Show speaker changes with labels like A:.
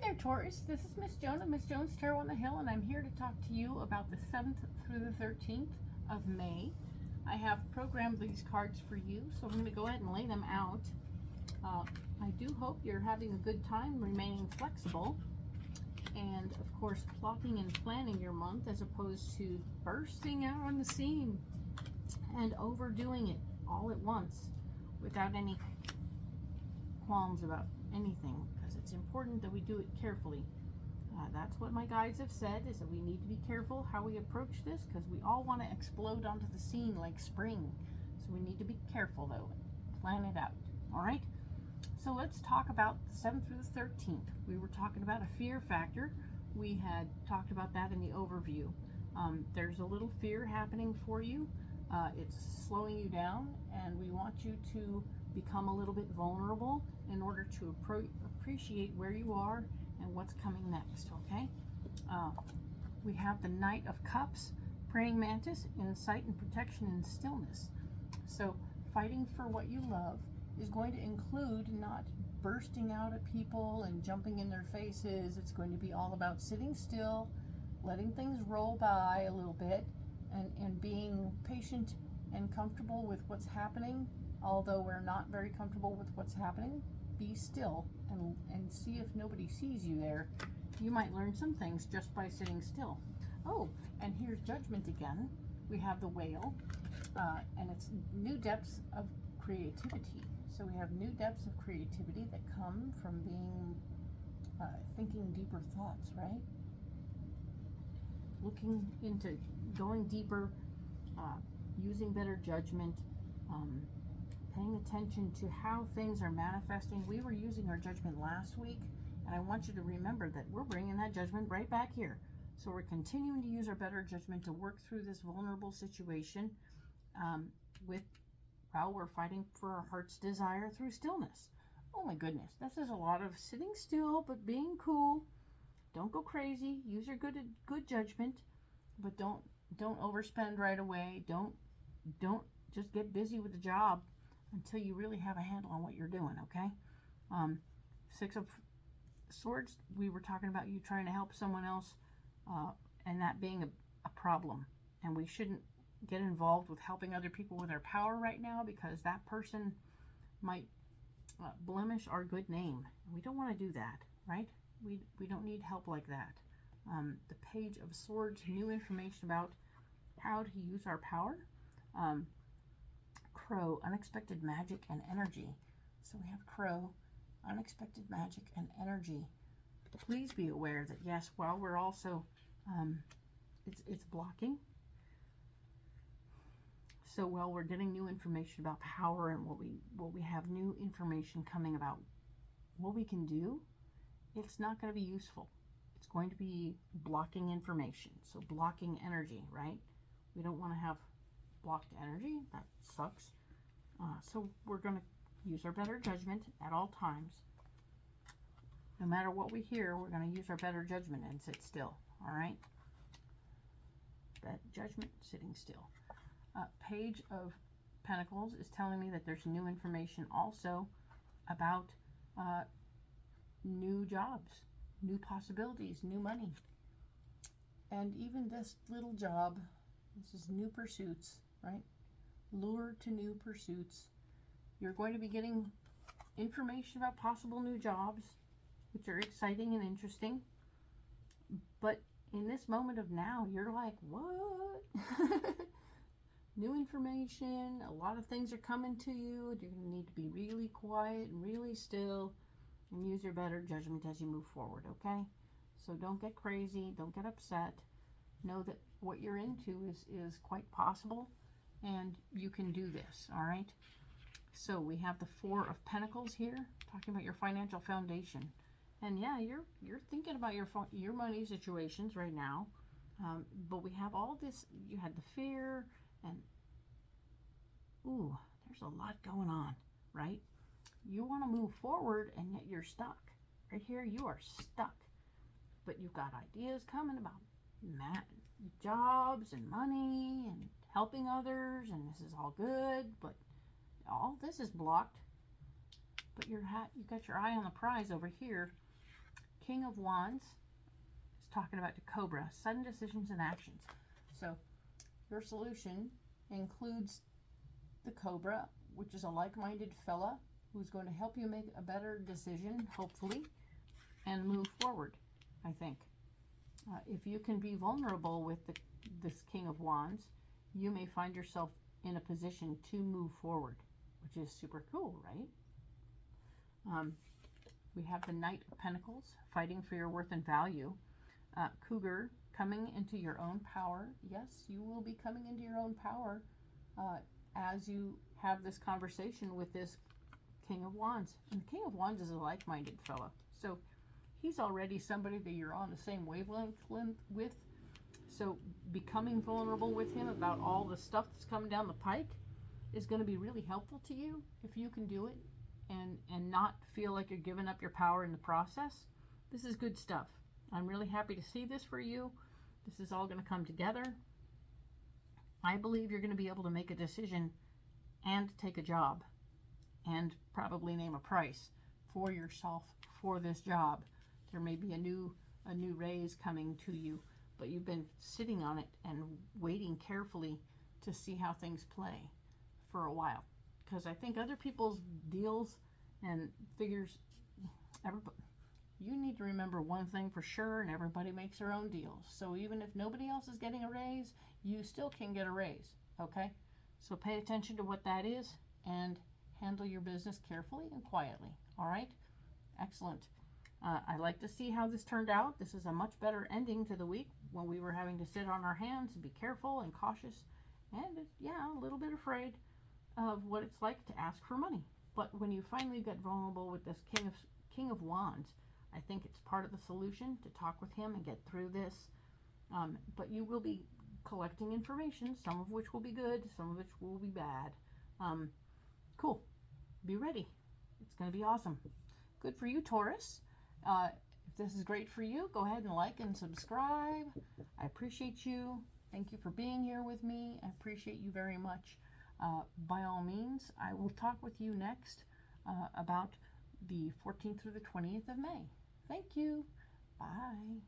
A: there, Taurus. This is Miss Joan of Miss Joan's Tarot on the Hill, and I'm here to talk to you about the 7th through the 13th of May. I have programmed these cards for you, so I'm going to go ahead and lay them out. I do hope you're having a good time, remaining flexible, and of course plotting and planning your month as opposed to bursting out on the scene and overdoing it all at once without any qualms about anything, because it's important that we do it carefully. That's what my guides have said, is that we need to be careful how we approach this, because we all want to explode onto the scene like spring. So we need to be careful though, plan it out. All right, so let's talk about the 7th through the 13th. We were talking about a fear factor. We had talked about that in the overview. There's a little fear happening for you. It's slowing you down, and we want you to become a little bit vulnerable in order to appreciate where you are and what's coming next. Okay, we have the Knight of Cups, Praying Mantis, Insight and Protection and Stillness. So fighting for what you love is going to include not bursting out at people and jumping in their faces. It's going to be all about sitting still, letting things roll by a little bit, and being patient and comfortable with what's happening. Although we're not very comfortable with what's happening, be still and see if nobody sees you there. You might learn some things just by sitting still. Oh, and here's Judgment again. We have the Whale, and it's new depths of creativity. So we have new depths of creativity that come from being, thinking deeper thoughts, right? Looking into going deeper, using better judgment, paying attention to how things are manifesting. We were using our judgment last week, and I want you to remember that we're bringing that judgment right back here. So we're continuing to use our better judgment to work through this vulnerable situation while we're fighting for our heart's desire through stillness. Oh my goodness, this is a lot of sitting still but being cool. Don't go crazy. Use your good judgment, but don't overspend right away. Don't just get busy with the job until you really have a handle on what you're doing. Okay. 6 of Swords, we were talking about you trying to help someone else, and that being a problem, and we shouldn't get involved with helping other people with our power right now, because that person might blemish our good name. We don't want to do that, right? We don't need help like that. The Page of Swords, new information about how to use our power. Crow, unexpected magic and energy. So we have Crow, unexpected magic and energy. Please be aware that yes, while we're also it's blocking. So while we're getting new information about power and what we have new information coming about what we can do, it's not going to be useful. It's going to be blocking information. So blocking energy, right? We don't want to have blocked energy. That sucks. So we're going to use our better judgment at all times. No matter what we hear, we're going to use our better judgment and sit still. All right? That judgment, sitting still. Page of Pentacles is telling me that there's new information also about new jobs, new possibilities, new money. And even this little job, this is new pursuits, right? Lure to new pursuits. You're going to be getting information about possible new jobs, which are exciting and interesting. But in this moment of now, you're like, what? New information, a lot of things are coming to you. You're going to need to be really quiet and really still and use your better judgment as you move forward, okay? So don't get crazy, don't get upset. Know that what you're into is quite possible, and you can do this, all right? So we have the 4 of Pentacles here, talking about your financial foundation. And yeah, you're thinking about your money situations right now, but we have all this. You had the fear, and ooh, there's a lot going on, right? You want to move forward, and yet you're stuck. Right here, you are stuck. But you've got ideas coming about jobs and money and helping others, and this is all good, but all this is blocked. But you got your eye on the prize over here. King of Wands is talking about the Cobra, sudden decisions and actions. So your solution includes the Cobra, which is a like-minded fella who's going to help you make a better decision, hopefully, and move forward, I think. If you can be vulnerable with this King of Wands, you may find yourself in a position to move forward, which is super cool, right? We have the Knight of Pentacles, fighting for your worth and value. Cougar, coming into your own power. Yes, you will be coming into your own power as you have this conversation with this King of Wands. And the King of Wands is a like-minded fella. So he's already somebody that you're on the same wavelength with. So becoming vulnerable with him about all the stuff that's coming down the pike is going to be really helpful to you if you can do it and not feel like you're giving up your power in the process. This is good stuff. I'm really happy to see this for you. This is all going to come together. I believe you're going to be able to make a decision and take a job and probably name a price for yourself for this job. There may be a new raise coming to you, but you've been sitting on it and waiting carefully to see how things play for a while. Because I think other people's deals and figures, you need to remember one thing for sure, and everybody makes their own deals. So even if nobody else is getting a raise, you still can get a raise, okay? So pay attention to what that is and handle your business carefully and quietly, all right? Excellent. I like to see how this turned out. This is a much better ending to the week when we were having to sit on our hands and be careful and cautious and, yeah, a little bit afraid of what it's like to ask for money. But when you finally get vulnerable with this King of Wands, I think it's part of the solution to talk with him and get through this. But you will be collecting information, some of which will be good, some of which will be bad. Cool. Be ready. It's going to be awesome. Good for you, Taurus. If this is great for you, go ahead and like and subscribe. I appreciate you. Thank you for being here with me. I appreciate you very much. By all means, I will talk with you next about the 14th through the 20th of May. Thank you. Bye.